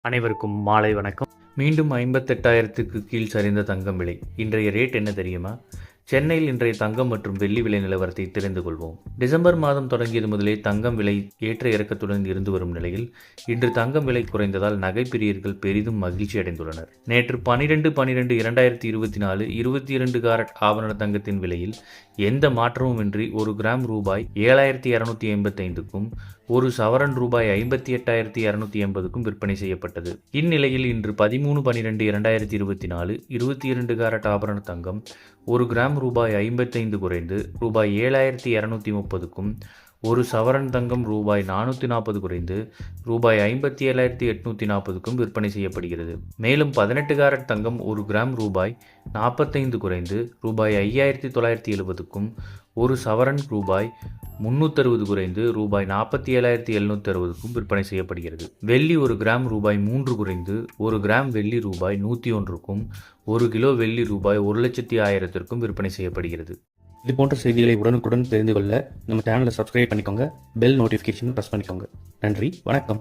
அனைவருக்கும் மாலை வணக்கம். மீண்டும் 58,000க்கு கீழ் சரிந்த தங்கம் விலை. இன்றைய ரேட் என்ன தெரியுமா? சென்னையில் இன்றைய தங்கம் மற்றும் வெள்ளி விலை நிலவரத்தை தெரிந்து கொள்வோம். டிசம்பர் மாதம் தொடங்கியது முதலே தங்கம் விலை ஏற்ற இறக்கத்துடன் இருந்து வரும் நிலையில் இன்று தங்கம் விலை குறைந்ததால் நகைப்பிரியர்கள் பெரிதும் மகிழ்ச்சி அடைந்துள்ளனர். நேற்று 12/12/2024 22 காரட் ஆபரண தங்கத்தின் விலையில் எந்த மாற்றமுமின்றி 1 கிராம் ரூபாய் 7,285க்கும் ஒரு சவரன் ரூபாய் 58,280க்கும் விற்பனை செய்யப்பட்டது. இந்நிலையில் இன்று 13/12/2024 22 காரட் ஆபரண தங்கம் 1 கிராம் ரூபாய் 55 குறைந்து ரூபாய் 7,230க்கும், ஒரு சவரன் தங்கம் ரூபாய் 440 குறைந்து ரூபாய் 57,840க்கும் விற்பனை செய்யப்படுகிறது. மேலும் 18 காரட் தங்கம் 1 கிராம் ரூபாய் 45 குறைந்து ரூபாய் 5,970க்கும், ஒரு சவரன் ரூபாய் 360 குறைந்து ரூபாய் 47,760க்கும் விற்பனை செய்யப்படுகிறது. வெள்ளி 1 கிராம் ரூபாய் 3 குறைந்து 1 கிராம் வெள்ளி ரூபாய் 101க்கும், 1 கிலோ வெள்ளி ரூபாய் 1,10,000க்கும் விற்பனை செய்யப்படுகிறது. இது போன்ற செய்திகளை உடனுக்குடன் தெரிந்து கொள்ள நம்ம சேனலை சப்ஸ்கிரைப் பண்ணிக்கோங்க. பெல் நோட்டிஃபிகேஷன் ப்ரெஸ் பண்ணிக்கோங்க. நன்றி, வணக்கம்.